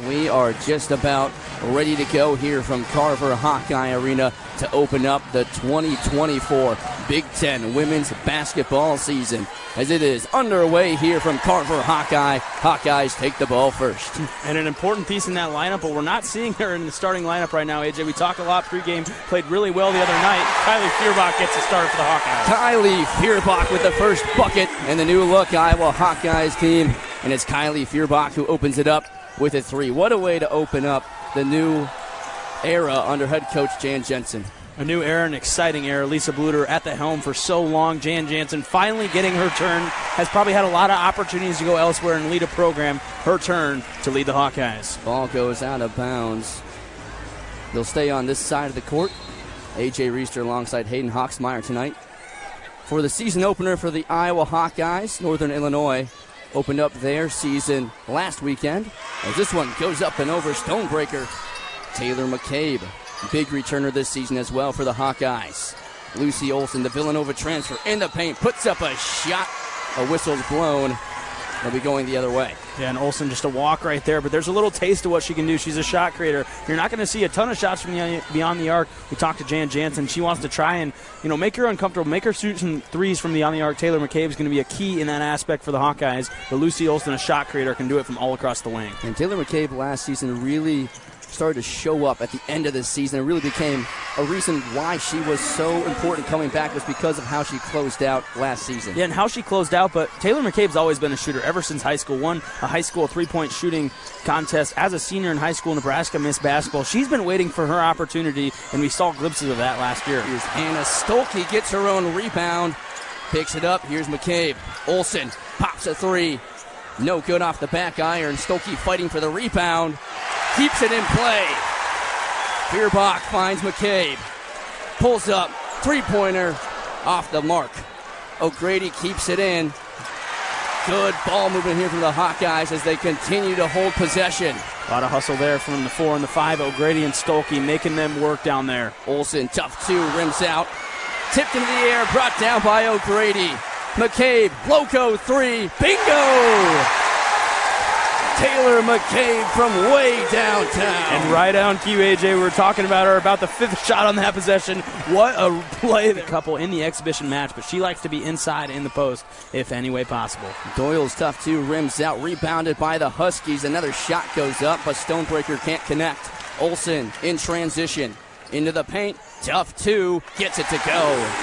We are just about ready to go here from Carver-Hawkeye Arena to open up the 2024 Big Ten Women's Basketball season. As it is underway here from Carver-Hawkeye, Hawkeyes take the ball first. And an important piece in that lineup, but we're not seeing her in the starting lineup right now, AJ. We talk a lot pregame, played really well the other night. Kylie Feuerbach gets a start for the Hawkeyes. Kylie Feuerbach with the first bucket and the new look Iowa Hawkeyes team. And it's Kylie Feuerbach who opens it up with a three. What a way to open up the new era under head coach Jan Jensen. A new era, an exciting era. Lisa Bluter at the helm for so long. Jan Jensen finally getting her turn. Has probably had a lot of opportunities to go elsewhere and lead a program. Her turn to lead the Hawkeyes. Ball goes out of bounds. They'll stay on this side of the court. A.J. Reister alongside Hayden Hawksmeyer tonight. For the season opener for the Iowa Hawkeyes, Northern Illinois opened up their season last weekend. As this one goes up and over Stonebreaker. Taylor McCabe, big returner this season as well for the Hawkeyes. Lucy Olsen, the Villanova transfer, in the paint, puts up a shot. A whistle's blown. They'll be going the other way. Yeah, and Olsen just a walk right there, but there's a little taste of what she can do. She's a shot creator. You're not going to see a ton of shots from beyond the arc. We talked to Jan Jensen. She wants to try and, make her uncomfortable, make her shoot some threes from beyond the arc. Taylor McCabe is going to be a key in that aspect for the Hawkeyes. But Lucy Olsen, a shot creator, can do it from all across the wing. And Taylor McCabe last season really started to show up at the end of the season. It really became a reason why she was so important coming back was because of how she closed out last season. Yeah, and how she closed out, but Taylor McCabe's always been a shooter ever since high school. Won a high school three-point shooting contest as a senior in high school, Nebraska Miss Basketball. She's been waiting for her opportunity, and we saw glimpses of that last year. Here's Hannah Stolke, gets her own rebound, picks it up. Here's McCabe. Olsen pops a three. No good off the back iron. Stolke fighting for the rebound. Keeps it in play. Feuerbach finds McCabe. Pulls up. Three-pointer off the mark. O'Grady keeps it in. Good ball movement here from the Hawkeyes as they continue to hold possession. A lot of hustle there from the 4 and the 5. O'Grady and Stolke making them work down there. Olsen, tough two, rims out. Tipped into the air, brought down by O'Grady. McCabe, loco three, bingo! Taylor McCabe from way downtown. And right on cue, AJ, we were talking about her, about the fifth shot on that possession. What a play. The couple in the exhibition match, but she likes to be inside in the post if any way possible. Doyle's tough two, rims out, rebounded by the Huskies. Another shot goes up, but Stonebreaker can't connect. Olsen in transition, into the paint, tough two, gets it to go.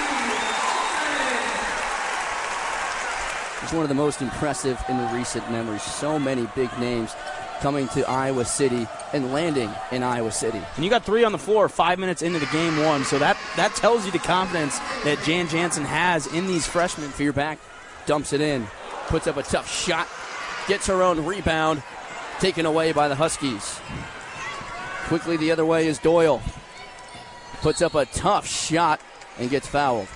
It's one of the most impressive in the recent memory. So many big names coming to Iowa City and landing in Iowa City. And you got 3 on the floor 5 minutes into the game one, so that tells you the confidence that Jan Jensen has in these freshmen. Feuerbach dumps it in, puts up a tough shot, gets her own rebound, taken away by the Huskies. Quickly the other way is Doyle. Puts up a tough shot and gets fouled.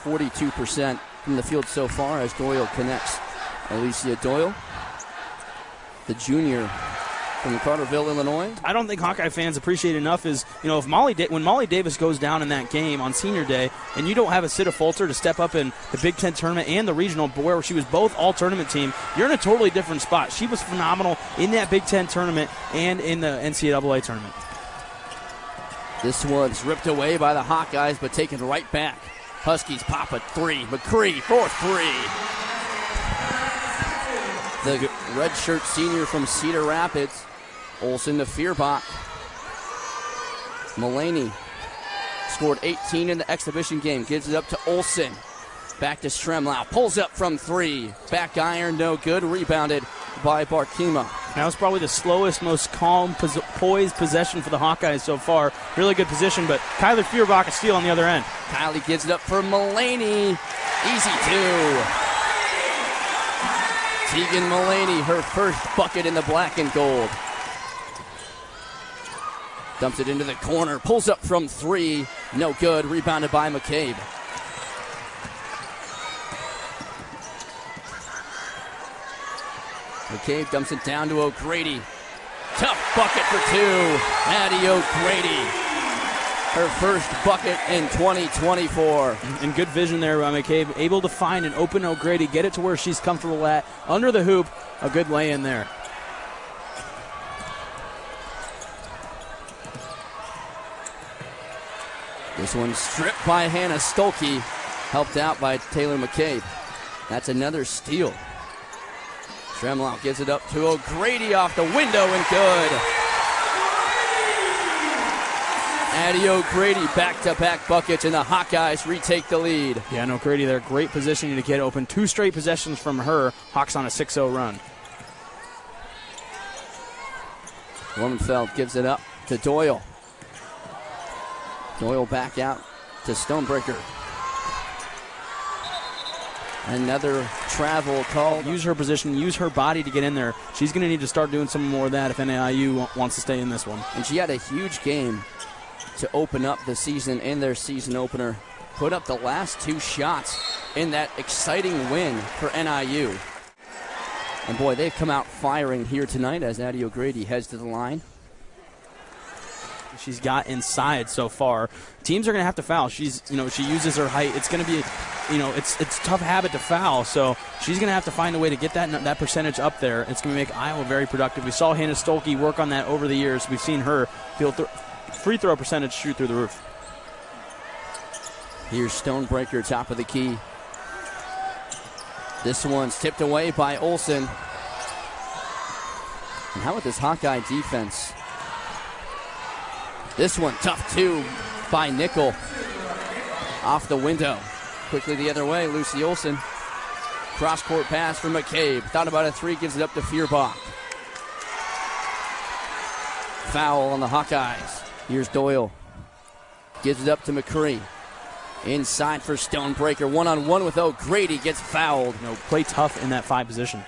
42% from the field so far as Doyle connects. Alicia Doyle, the junior from Carterville, Illinois. I don't think Hawkeye fans appreciate enough is, if when Molly Davis goes down in that game on senior day and you don't have a Sita Folter to step up in the Big Ten tournament and the regional where she was both all-tournament team, you're in a totally different spot. She was phenomenal in that Big Ten tournament and in the NCAA tournament. This one's ripped away by the Hawkeyes but taken right back. Huskies pop a three. McCree for three. The redshirt senior from Cedar Rapids. Olsen to Feuerbach. Mullaney scored 18 in the exhibition game. Gives it up to Olsen. Back to Stremlau. Pulls up from three. Back iron, no good. Rebounded by Barkema. That was probably the slowest, most calm, poised possession for the Hawkeyes so far. Really good position, but Kylie Feuerbach a steal on the other end. Kylie gives it up for Mullaney. Easy two. Tegan Mullaney, her first bucket in the black and gold. Dumps it into the corner. Pulls up from three. No good. Rebounded by McCabe. McCabe dumps it down to O'Grady. Tough bucket for two. Addie O'Grady. Her first bucket in 2024. And good vision there by McCabe. Able to find an open O'Grady, get it to where she's comfortable at. Under the hoop, a good lay-in there. This one stripped by Hannah Stolke, helped out by Taylor McCabe. That's another steal. Tremlau gives it up to O'Grady off the window and good. Addie O'Grady back-to-back buckets, and the Hawkeyes retake the lead. Yeah, and O'Grady there, great positioning to get open. 2 straight possessions from her. Hawks on a 6-0 run. Blumenfeld gives it up to Doyle. Doyle back out to Stonebreaker. Another travel call. Use her position, use her body to get in there. She's going to need to start doing some more of that if NAIU wants to stay in this one. And she had a huge game to open up the season in their season opener. Put up the last 2 shots in that exciting win for NIU. And boy, they've come out firing here tonight as Addie O'Grady heads to the line. She's got inside so far. Teams are going to have to foul. She uses her height. It's going to be, it's a tough habit to foul. So she's going to have to find a way to get that percentage up there. It's going to make Iowa very productive. We saw Hannah Stolke work on that over the years. We've seen her free throw percentage shoot through the roof. Here's Stonebreaker, top of the key. This one's tipped away by Olsen. And how about this Hawkeye defense? This one, tough too by Nickel. Off the window. Quickly the other way, Lucy Olsen. Cross-court pass for McCabe. Thought about a 3, gives it up to Feuerbach. Foul on the Hawkeyes. Here's Doyle. Gives it up to McCree. Inside for Stonebreaker. One-on-one with O'Grady. Gets fouled. Play tough in that 5 position.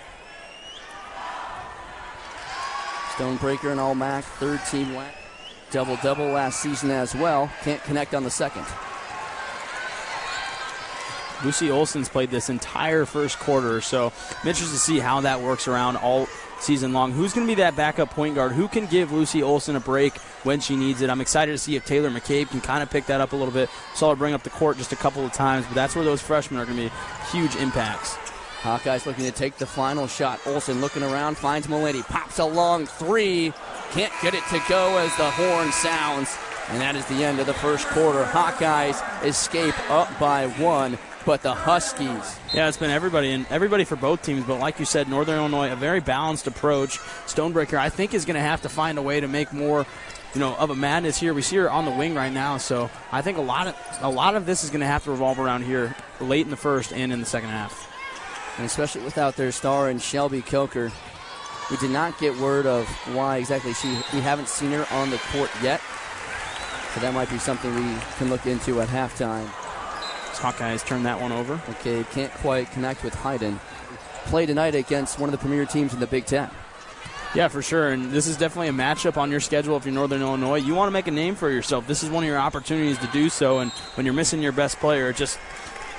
Stonebreaker and All-MAC, 3rd team last. Double-double last season as well. Can't connect on the second. Lucy Olsen's played this entire first quarter, so I'm interested to see how that works around all season long. Who's going to be that backup point guard? Who can give Lucy Olsen a break when she needs it? I'm excited to see if Taylor McCabe can kind of pick that up a little bit. Saw her bring up the court just a couple of times, but that's where those freshmen are going to be huge impacts. Hawkeyes looking to take the final shot. Olsen looking around, finds Malady, pops a long 3. Can't get it to go as the horn sounds. And that is the end of the first quarter. Hawkeyes escape up by 1, but the Huskies. Yeah, it's been everybody for both teams, but like you said, Northern Illinois, a very balanced approach. Stonebreaker, I think, is going to have to find a way to make more of a madness here. We see her on the wing right now, so I think a lot of this is going to have to revolve around here late in the first and in the second half. And especially without their star in Shelby Coker. We did not get word of why exactly we haven't seen her on the court yet. So that might be something we can look into at halftime. Hawkeyes turn that one over. Okay, can't quite connect with Hayden. Play tonight against one of the premier teams in the Big Ten. Yeah, for sure, and this is definitely a matchup on your schedule if you're Northern Illinois. You want to make a name for yourself. This is one of your opportunities to do so, and when you're missing your best player, it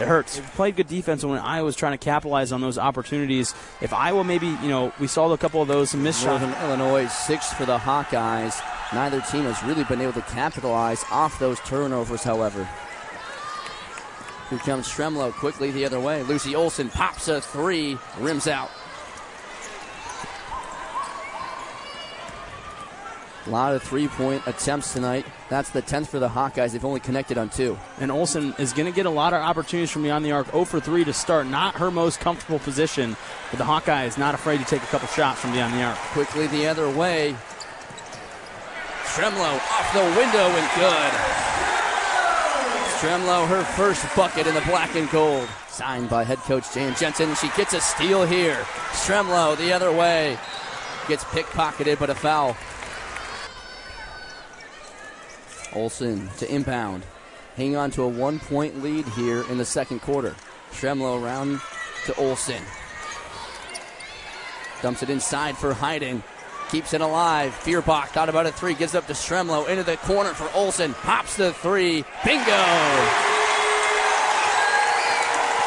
hurts. They've played good defense when Iowa's trying to capitalize on those opportunities. If Iowa maybe, we saw a couple of those missed shots. Northern Illinois 6th for the Hawkeyes. Neither team has really been able to capitalize off those turnovers, however. Here comes Tremlau quickly the other way. Lucy Olsen pops a 3, rims out. A lot of 3-point attempts tonight. That's the 10th for the Hawkeyes. They've only connected on 2. And Olsen is going to get a lot of opportunities from beyond the arc. 0 for 3 to start. Not her most comfortable position, but the Hawkeyes not afraid to take a couple shots from beyond the arc. Quickly the other way. Tremlau off the window and good. Tremlau, her first bucket in the black and gold. Signed by head coach Jan Jensen. She gets a steal here. Tremlau the other way. Gets pickpocketed, but a foul. Olsen to inbound. Hanging on to a 1-point lead here in the second quarter. Tremlau around to Olsen. Dumps it inside for Hayden. Keeps it alive. Feuerbach thought about a 3. Gives up to Tremlau. Into the corner for Olsen. Pops the 3. Bingo!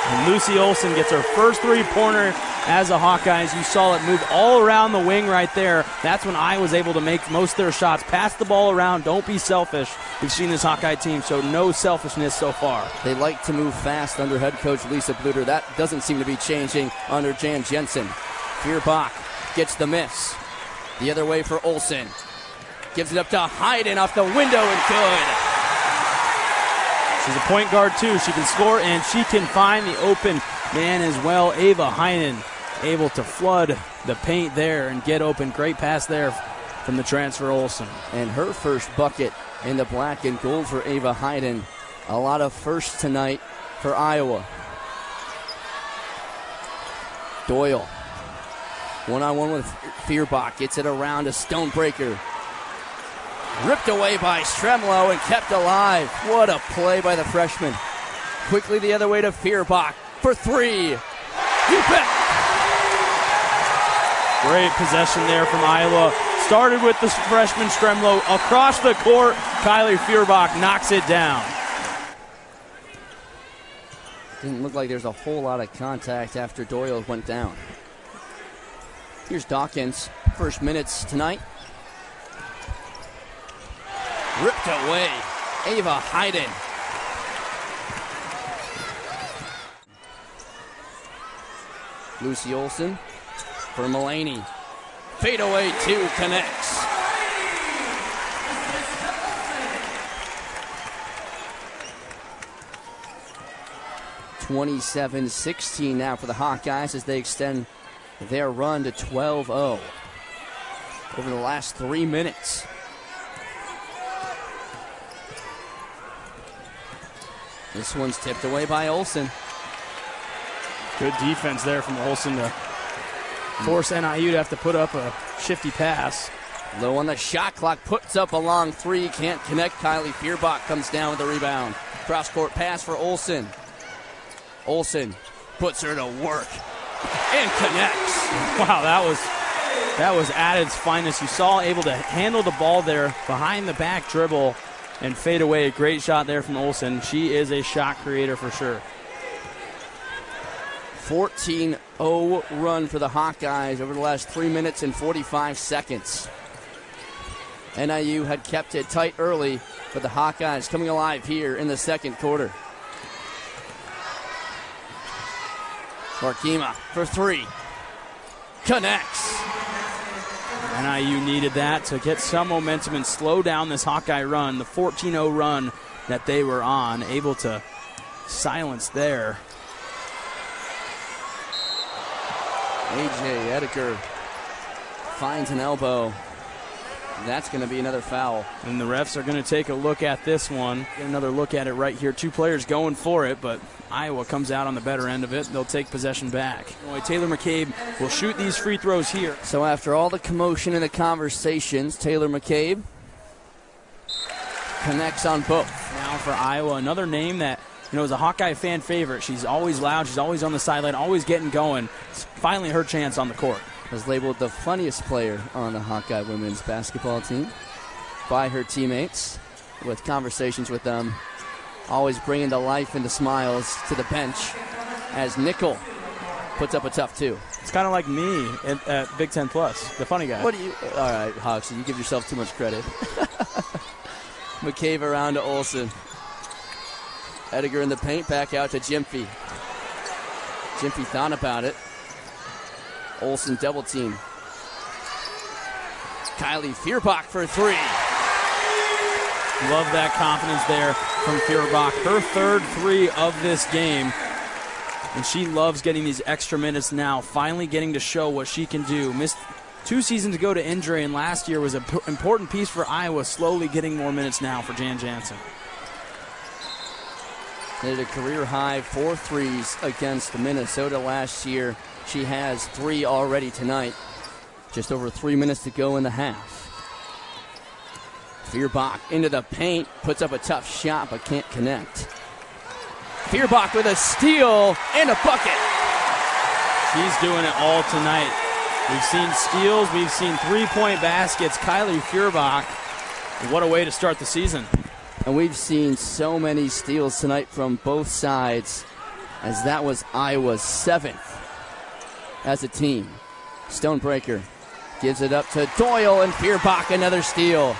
And Lucy Olsen gets her first 3-pointer as a Hawkeyes. You saw it move all around the wing right there. That's when I was able to make most of their shots. Pass the ball around. Don't be selfish. We've seen this Hawkeye team show no selfishness so far. They like to move fast under head coach Lisa Bluter. That doesn't seem to be changing under Jan Jensen. Feuerbach gets the miss. The other way for Olsen. Gives it up to Hayden off the window and good. She's a point guard, too. She can score, and she can find the open man as well. Ava Heinen able to flood the paint there and get open. Great pass there from the transfer Olsen. And her first bucket in the black and gold for Ava Heinen. A lot of firsts tonight for Iowa. Doyle, one-on-one with Feuerbach, gets it around to Stonebreaker. Ripped away by Stremlo and kept alive. What a play by the freshman. Quickly the other way to Feuerbach for three. You bet. Great possession there from Iowa. Started with the freshman Stremlo. Across the court, Kylie Feuerbach knocks it down. Didn't look like there's a whole lot of contact after Doyle went down. Here's Dawkins. First minutes tonight. Ripped away. Ava Heiden. Lucy Olsen for Mullaney. Fade away two, connects. (27-16) now for the Hawkeyes as they extend their run to 12-0 over the last 3 minutes. This one's tipped away by Olsen. Good defense there from Olsen to force NIU to have to put up a shifty pass. Low on the shot clock, puts up a long three, can't connect. Kylie Feuerbach comes down with the rebound. Cross-court pass for Olsen. Olsen puts her to work and connects. Wow, that was at its finest. You saw able to handle the ball there behind the back dribble and fade away. A great shot there from Olsen. She is a shot creator for sure. 14-0 run for the Hawkeyes over the last 3 minutes and 45 seconds. NIU had kept it tight early, but the Hawkeyes coming alive here in the second quarter. Markima for three. Connects. NIU needed that to get some momentum and slow down this Hawkeye run, the 14-0 run that they were on, able to silence there. A.J. Edgar finds an elbow. That's going to be another foul. And the refs are going to take a look at this one. Get another look at it right here. Two players going for it, but Iowa comes out on the better end of it. They'll take possession back. Taylor McCabe will shoot these free throws here. So after all the commotion and the conversations, Taylor McCabe connects on both. Now for Iowa, another name that is a Hawkeye fan favorite. She's always loud. She's always on the sideline, always getting going. It's finally her chance on the court. Was labeled the funniest player on the Hawkeye women's basketball team by her teammates, with conversations with them, always bringing the life and the smiles to the bench as Nickel puts up a tough two. It's kind of like me at Big Ten Plus, the funny guy. All right, Hawks, you give yourself too much credit. McCabe around to Olsen. Edgar in the paint, back out to Gyamfi. Gyamfi thought about it. Olsen double team. Kylie Feuerbach for three. Love that confidence there from Feuerbach. Her third three of this game. And she loves getting these extra minutes now, finally getting to show what she can do. Missed 2 seasons ago to injury, and last year was an important piece for Iowa, slowly getting more minutes now for Jan Jensen. They had a career-high 4 threes against Minnesota last year. She has 3 already tonight. Just over 3 minutes to go in the half. Feuerbach into the paint, puts up a tough shot but can't connect. Feuerbach with a steal and a bucket. She's doing it all tonight. We've seen steals, we've seen 3-point baskets. Kylie Feuerbach, what a way to start the season. And we've seen so many steals tonight from both sides, as that was Iowa's 7th as a team. Stonebreaker gives it up to Doyle, and Feuerbach another steal.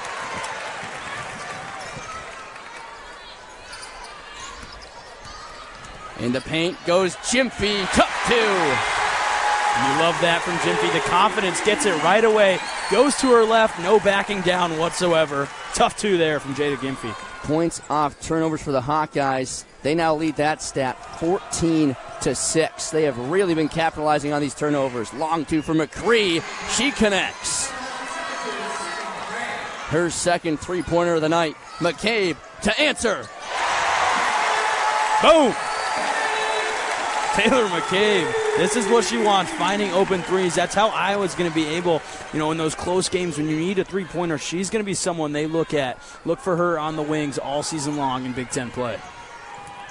In the paint goes Gyamfi, tough two. And you love that from Gyamfi. The confidence, gets it right away, goes to her left, no backing down whatsoever. Tough two there from Jada Gyamfi. Points off turnovers for the Hawkeyes. They now lead that stat 14-6. They have really been capitalizing on these turnovers. Long two for McCree. She connects. Her second three-pointer of the night. McCabe to answer. Boom! Taylor McCabe. This is what she wants, finding open threes. That's how Iowa's going to be able, in those close games when you need a three-pointer, she's going to be someone they look at. Look for her on the wings all season long in Big Ten play.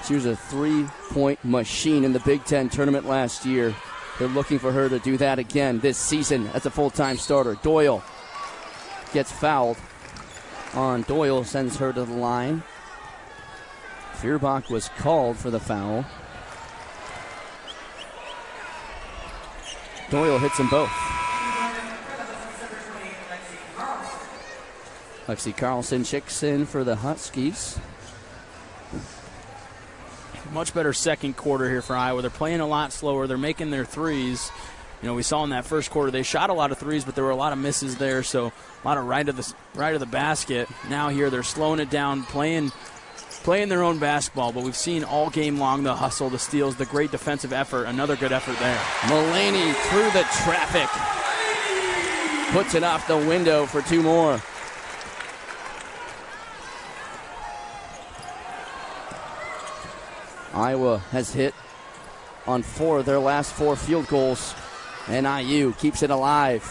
She was a three-point machine in the Big Ten tournament last year. They're looking for her to do that again this season as a full-time starter. Doyle gets fouled on Doyle, sends her to the line. Feuerbach was called for the foul. Doyle hits them both. Lexi Carlson checks in for the Huskies. Much better second quarter here for Iowa. They're playing a lot slower. They're making their threes. We saw in that first quarter they shot a lot of threes, but there were a lot of misses there, so a lot of right of the basket. Now here they're slowing it down, playing their own basketball, but we've seen all game long the hustle, the steals, the great defensive effort. Another good effort there. Mullaney through the traffic. Puts it off the window for two more. Iowa has hit on 4 of their last 4 field goals. NIU keeps it alive.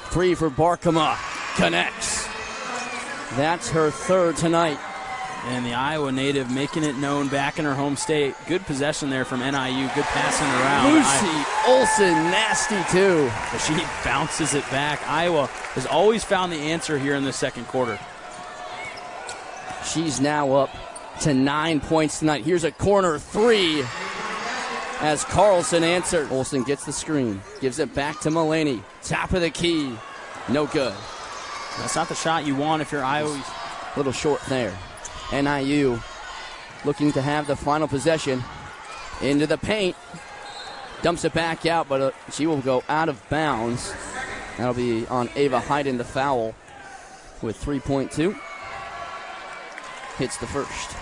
3 for Barkema. Connects. That's her third tonight. And the Iowa native making it known back in her home state. Good possession there from NIU. Good passing around. Lucy Olsen, nasty too. But she bounces it back. Iowa has always found the answer here in the second quarter. She's now up to 9 points tonight. Here's a corner 3 as Carlson answers. Olsen gets the screen. Gives it back to Mullaney. Top of the key. No good. That's not the shot you want if you're Iowa. A little short there. NIU looking to have the final possession. Into the paint. Dumps it back out, but she will go out of bounds. That'll be on Ava Hayden, the foul, with 3.2. Hits the first.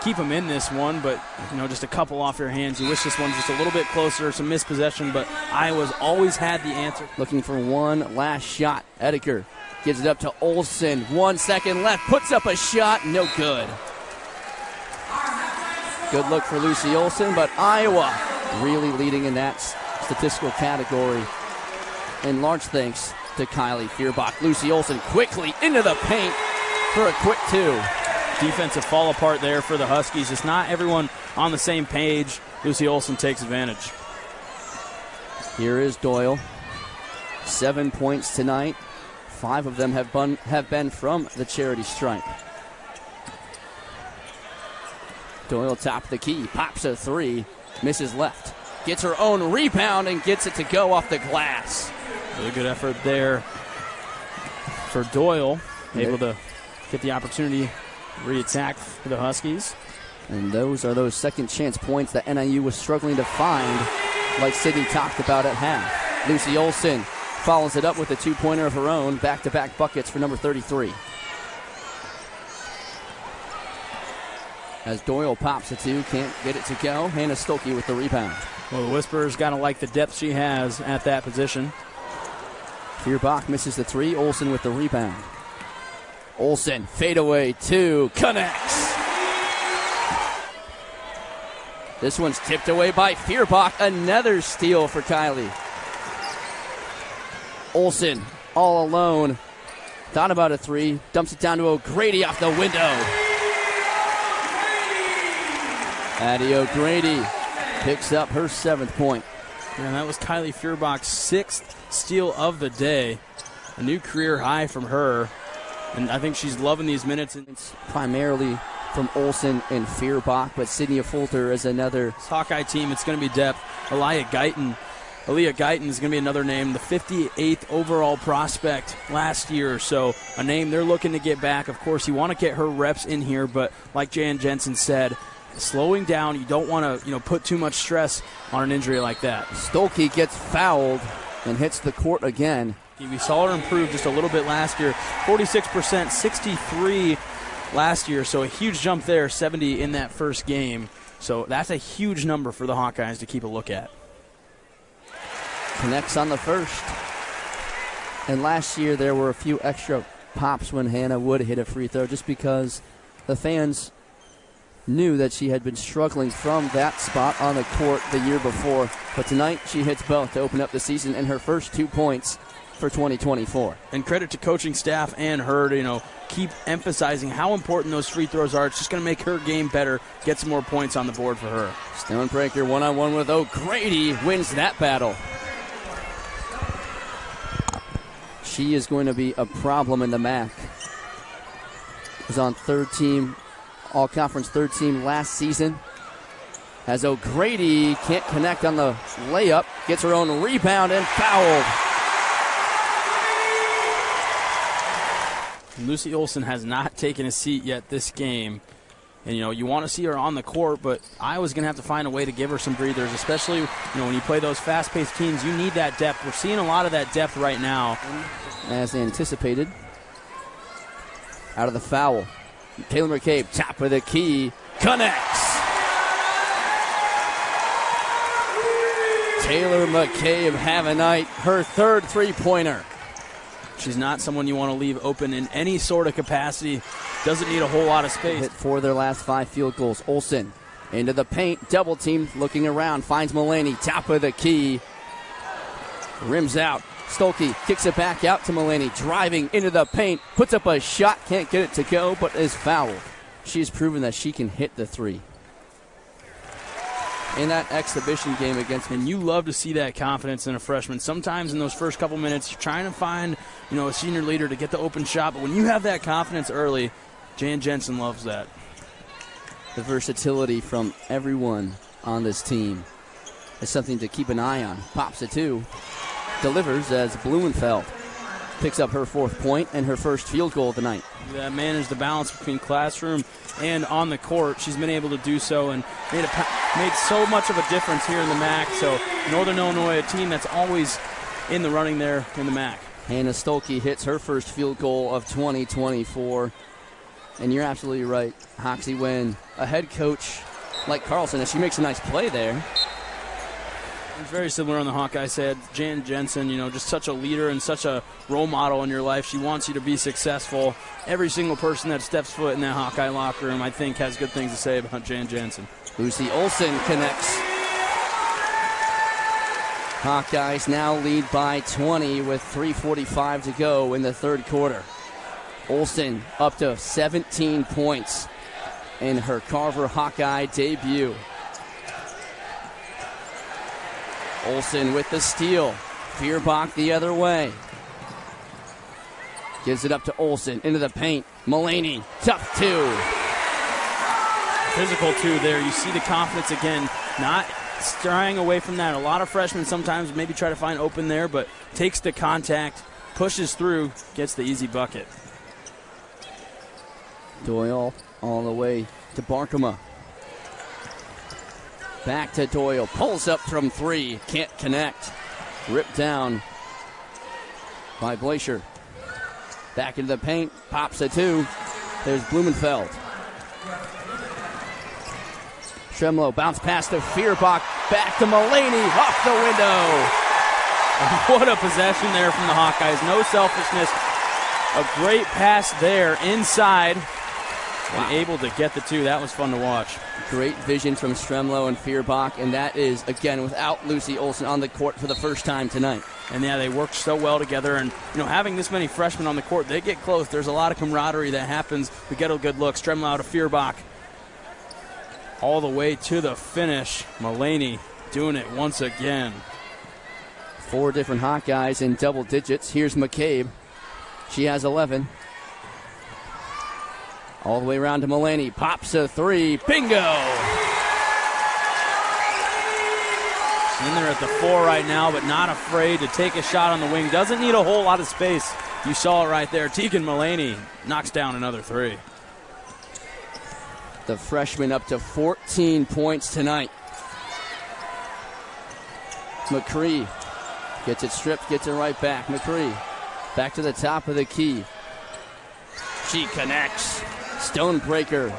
Keep them in this one, but just a couple off your hands. You wish this one just a little bit closer, some missed possession, but Iowa's always had the answer. Looking for one last shot. Eddiker gives it up to Olsen. 1 second left. Puts up a shot. No good. Good look for Lucy Olsen, but Iowa really leading in that statistical category. In large thanks to Kylie Feuerbach. Lucy Olsen quickly into the paint for a quick 2. Defensive fall apart there for the Huskies. It's not everyone on the same page. Lucy Olsen takes advantage. Here is Doyle. 7 points tonight. 5 of them have been from the charity stripe. Doyle top of the key. Pops a 3. Misses left. Gets her own rebound and gets it to go off the glass. Really good effort there for Doyle. Able to get the opportunity. Re-attack for the Huskies. And those are those second chance points that NIU was struggling to find, like Sydney talked about at half. Lucy Olsen follows it up with a 2-pointer of her own. Back-to-back buckets for number 33. As Doyle pops a 2, can't get it to go. Hannah Stolke with the rebound. Well, the Whisperers got to like the depth she has at that position. Feuerbach misses the 3. Olsen with the rebound. Olsen, fadeaway 2, connects. This one's tipped away by Feuerbach. Another steal for Kylie. Olsen, all alone. Thought about a 3. Dumps it down to O'Grady off the window. Addie O'Grady picks up her 7th point. And that was Kylie Feuerbach's 6th steal of the day. A new career high from her. And I think she's loving these minutes. It's primarily from Olsen and Feuerbach, but Sydney Fulter is another. This Hawkeye team, it's going to be depth. Aaliyah Guyton is going to be another name, the 58th overall prospect last year. So a name they're looking to get back. Of course, you want to get her reps in here, but like Jan Jensen said, slowing down, you don't want to put too much stress on an injury like that. Stolke gets fouled and hits the court again. We saw her improve just a little bit last year. 46%, 63 last year, so a huge jump there, 70 in that first game. So that's a huge number for the Hawkeyes to keep a look at. Connects on the first. And last year there were a few extra pops when Hannah would hit a free throw just because the fans knew that she had been struggling from that spot on the court the year before. But tonight she hits both to open up the season and her first 2 points for 2024. And credit to coaching staff and her to, keep emphasizing how important those free throws are. It's just going to make her game better, get some more points on the board for her. Stonebreaker one-on-one with O'Grady wins that battle. She is going to be a problem in the MAC. Was on third team, all-conference third team last season. As O'Grady can't connect on the layup, gets her own rebound and fouled. Lucy Olsen has not taken a seat yet this game. And, you want to see her on the court, but Iowa's going to have to find a way to give her some breathers, especially, when you play those fast-paced teams, you need that depth. We're seeing a lot of that depth right now. As anticipated. Out of the foul. Taylor McCabe, top of the key, connects. Taylor McCabe have a night, her third three-pointer. She's not someone you want to leave open in any sort of capacity. Doesn't need a whole lot of space. Hit 4 of their last 5 field goals. Olsen into the paint, double team, looking around, finds Mulaney, top of the key. Rims out. Stolke kicks it back out to Mulaney, driving into the paint, puts up a shot, can't get it to go, but is fouled. She's proven that she can hit the three. In that exhibition game against me. And you love to see that confidence in a freshman. Sometimes in those first couple minutes, you're trying to find, a senior leader to get the open shot. But when you have that confidence early, Jan Jensen loves that. The versatility from everyone on this team is something to keep an eye on. Pops it too. Delivers as Blumenfeld picks up her 4th point and her first field goal of the night. That managed the balance between classroom and on the court. She's been able to do so and made so much of a difference here in the MAC. So Northern Illinois, a team that's always in the running there in the MAC. Hannah Stolke hits her first field goal of 2024. And you're absolutely right, Hoxie, when a head coach like Carlson, if she makes a nice play there. It's very similar on the Hawkeye side. Jan Jensen, just such a leader and such a role model in your life. She wants you to be successful. Every single person that steps foot in that Hawkeye locker room, I think, has good things to say about Jan Jensen. Lucy Olsen connects. Hawkeyes now lead by 20 with 3:45 to go in the third quarter. Olsen up to 17 points in her Carver-Hawkeye debut. Olsen with the steal. Feuerbach the other way. Gives it up to Olsen into the paint. Mulaney, tough 2. Physical 2 there. You see the confidence again, not straying away from that. A lot of freshmen sometimes maybe try to find open there, but takes the contact, pushes through, gets the easy bucket. Doyle all the way to Barkema. Back to Doyle. Pulls up from 3. Can't connect. Ripped down by Blaisher. Back into the paint. Pops a 2. There's Blumenfeld. Tremlo bounce pass to Feuerbach. Back to Mulaney. Off the window. What a possession there from the Hawkeyes. No selfishness. A great pass there inside. And able to get the 2. That was fun to watch. Great vision from Stremlo and Feuerbach, and that is, again, without Lucy Olsen on the court for the first time tonight. And, they work so well together. And, having this many freshmen on the court, they get close. There's a lot of camaraderie that happens. We get a good look. Stremlo out of Feuerbach. All the way to the finish. Mulaney doing it once again. 4 different Hawkeyes in double digits. Here's McCabe. She has 11. All the way around to Mulaney. Pops a 3. Bingo! In there at the 4 right now, but not afraid to take a shot on the wing. Doesn't need a whole lot of space. You saw it right there. Tegan Mulaney knocks down another 3. The freshman up to 14 points tonight. McCree gets it stripped, gets it right back. McCree back to the top of the key. She connects. Stonebreaker.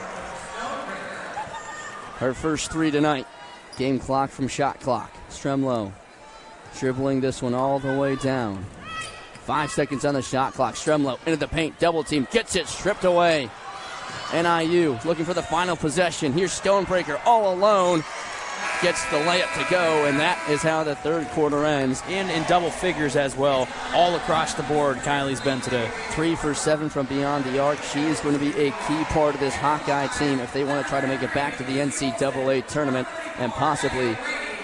Her first three tonight. Game clock from shot clock. Stremlow dribbling this one all the way down. 5 seconds on the shot clock. Stremlow into the paint. Double team. Gets it stripped away. NIU looking for the final possession. Here's Stonebreaker all alone. Gets the layup to go, and that is how the third quarter ends. And in double figures as well, all across the board, Kylie's been today. 3 for 7 from beyond the arc. She is going to be a key part of this Hawkeye team if they want to try to make it back to the NCAA tournament and possibly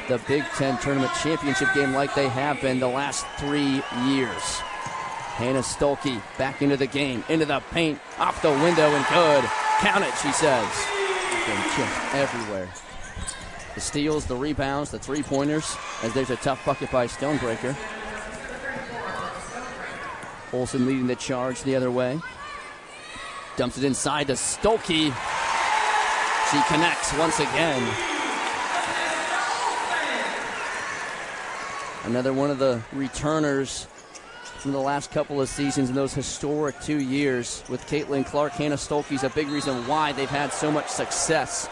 the Big Ten tournament championship game like they have been the last 3 years. Hannah Stolke back into the game, into the paint, off the window, and good. Count it, she says. Been just everywhere. The steals, the rebounds, the three-pointers, as there's a tough bucket by Stonebreaker. Olsen leading the charge the other way. Dumps it inside to Stolke. She connects once again. Another one of the returners from the last couple of seasons in those historic 2 years with Caitlin Clark. Hannah Stolke's a big reason why they've had so much success,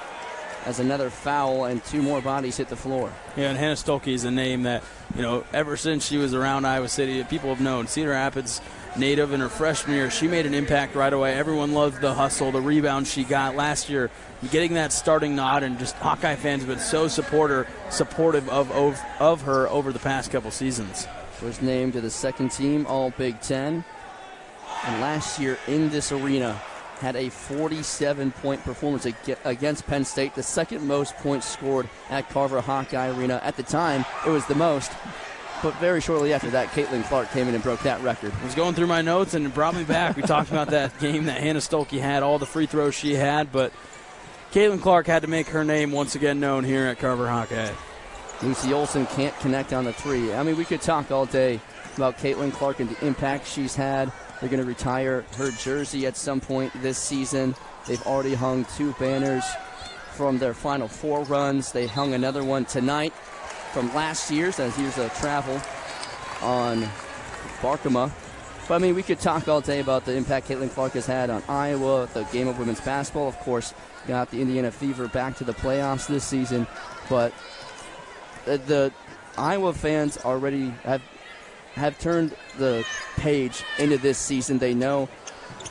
as another foul and 2 more bodies hit the floor. Yeah, and Hannah Stolke is a name that, ever since she was around Iowa City, people have known. Cedar Rapids native in her freshman year, she made an impact right away. Everyone loved the hustle, the rebound she got last year, getting that starting nod, and just Hawkeye fans have been so supportive of her over the past couple seasons. Was named to the second team All Big Ten, and last year in this arena had a 47-point performance against Penn State, the second most points scored at Carver-Hawkeye Arena. At the time, it was the most, but very shortly after that, Caitlin Clark came in and broke that record. I was going through my notes, and it brought me back. We talked about that game that Hannah Stolke had, all the free throws she had, but Caitlin Clark had to make her name once again known here at Carver-Hawkeye. Lucy Olsen can't connect on the three. I mean, we could talk all day about Caitlin Clark and the impact she's had. They're going to retire her jersey at some point this season. They've already hung 2 banners from their Final Four runs. They hung another one tonight from last year's, as here's a travel on Barkema. But, I mean, we could talk all day about the impact Caitlin Clark has had on Iowa, the game of women's basketball. Of course, got the Indiana Fever back to the playoffs this season. But the Iowa fans already have turned the page into this season. They know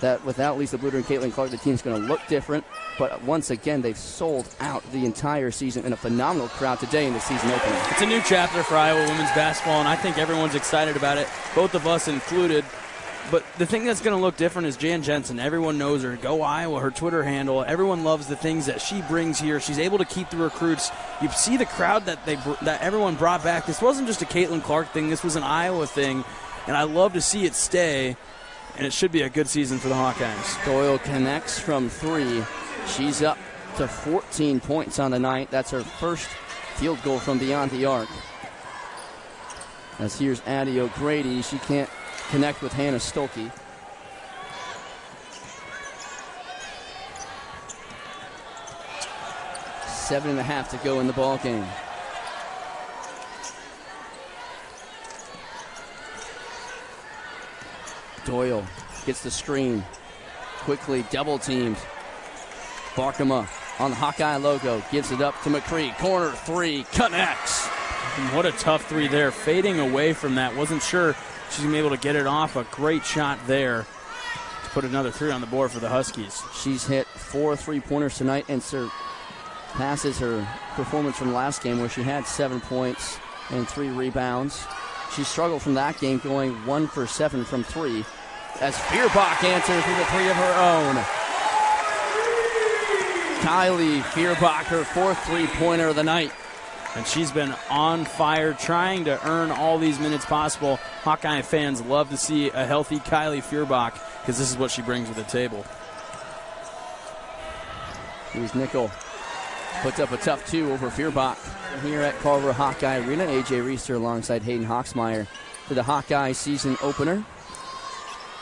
that without Lisa Bluter and Caitlin Clark, the team's going to look different. But once again, they've sold out the entire season in a phenomenal crowd today in the season opener. It's a new chapter for Iowa women's basketball, and I think everyone's excited about it, both of us included. But the thing that's going to look different is Jan Jensen. Everyone knows her. Go Iowa, her Twitter handle. Everyone loves the things that she brings here. She's able to keep the recruits. You see the crowd that everyone brought back. This wasn't just a Caitlin Clark thing. This was an Iowa thing, and I love to see it stay, and it should be a good season for the Hawkeyes. Doyle connects from 3. She's up to 14 points on the night. That's her first field goal from beyond the arc. As here's Addie O'Grady. She can't connect with Hannah Stolke. Seven and a half to go in the ball game. Doyle gets the screen. Quickly double teamed. Barkema on the Hawkeye logo. Gives it up to McCree. Corner 3. Connects. And what a tough 3 there. Fading away from that. Wasn't sure she's going to be able to get it off. A great shot there to put another 3 on the board for the Huskies. She's hit 4 3-pointers tonight and passes her performance from last game where she had 7 points and 3 rebounds. She struggled from that game, going 1 for 7 from 3 as Feuerbach answers with a 3 of her own. Kylie Feuerbach, her 4th 3-pointer of the night. And she's been on fire, trying to earn all these minutes possible. Hawkeye fans love to see a healthy Kylie Feuerbach because this is what she brings to the table. Here's Nickel. Puts up a tough 2 over Feuerbach. Here at Carver-Hawkeye Arena, A.J. Reister alongside Hayden Hawksmeyer for the Hawkeye season opener.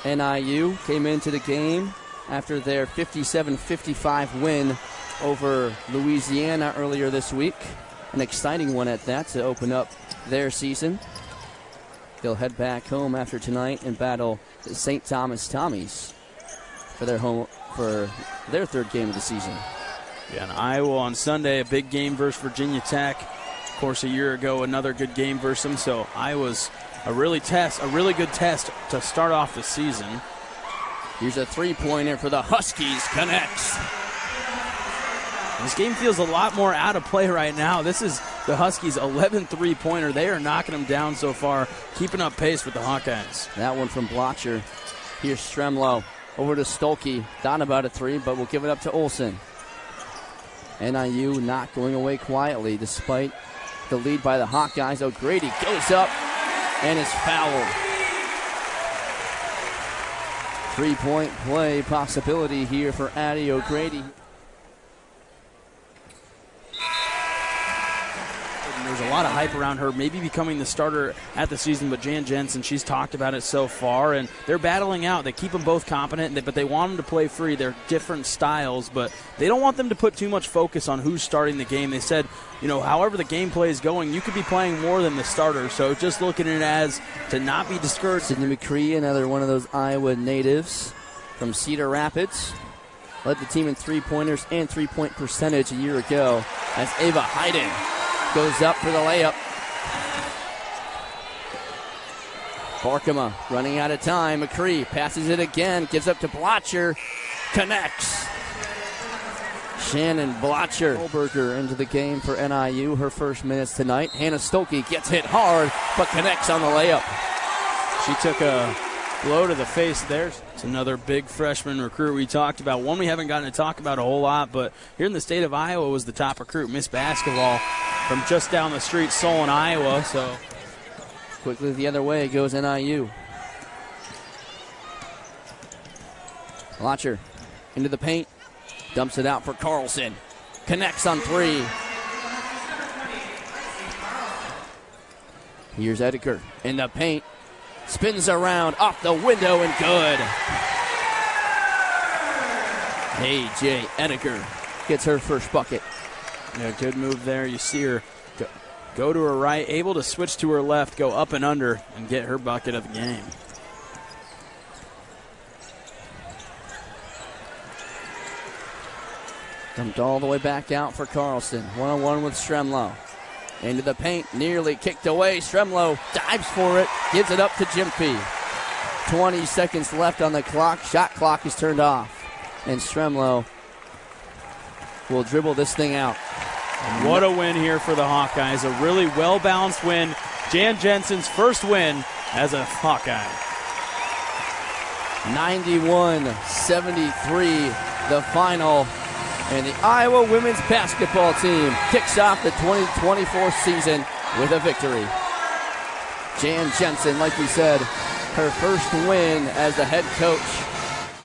NIU came into the game after their 57-55 win over Louisiana earlier this week. An exciting one at that to open up their season. They'll head back home after tonight and battle the St. Thomas Tommies. for their third game of the season. Yeah, and Iowa on Sunday, a big game versus Virginia Tech. Of course, a year ago, another good game versus them. So Iowa's a really good test to start off the season. Here's a three-pointer for the Huskies. Connects. This game feels a lot more out of play right now. This is the Huskies' 11th three-pointer. They are knocking them down so far, keeping up pace with the Hawkeyes. That one from Blotcher. Here's Stremlow. Over to Stolke. Thought about a three, but will give it up to Olsen. NIU not going away quietly despite the lead by the Hawkeyes. O'Grady goes up and is fouled. Three-point play possibility here for Addie O'Grady. There's a lot of hype around her maybe becoming the starter at the season, but Jan Jensen, she's talked about it so far, and they're battling out. They keep them both competent, but they want them to play free. They're different styles, but they don't want them to put too much focus on who's starting the game. They said, however the gameplay is going, you could be playing more than the starter, so just looking at it as to not be discouraged. Sydney McCree, another one of those Iowa natives from Cedar Rapids. Led the team in three-pointers and three-point percentage a year ago as Ava Hayden goes up for the layup. Barkema running out of time. McCree passes it again. Gives up to Blotcher. Connects. Shannon Blotcher. Goldberger into the game for NIU. Her first minutes tonight. Hannah Stolke gets hit hard, but connects on the layup. She took a blow to the face there. It's another big freshman recruit we talked about. One we haven't gotten to talk about a whole lot, but here in the state of Iowa was the top recruit, Miss Basketball, from just down the street, Solon, Iowa. So quickly the other way goes NIU. Blotcher into the paint. Dumps it out for Carlson. Connects on three. Here's Edeker in the paint. Spins around, off the window, and good. A.J. Edeker gets her first bucket. Yeah, good move there. You see her go to her right, able to switch to her left, go up and under, and get her bucket of the game. Dumped all the way back out for Carlson. One-on-one with Stremlow. Into the paint, nearly kicked away. Stremlow dives for it, gives it up to Jimpy. 20 seconds left on the clock. Shot clock is turned off. And Stremlow will dribble this thing out. And what a win here for the Hawkeyes. A really well-balanced win. Jan Jensen's first win as a Hawkeye. 91-73, the final. And the Iowa women's basketball team kicks off the 2024 season with a victory. Jan Jensen, like we said, her first win as the head coach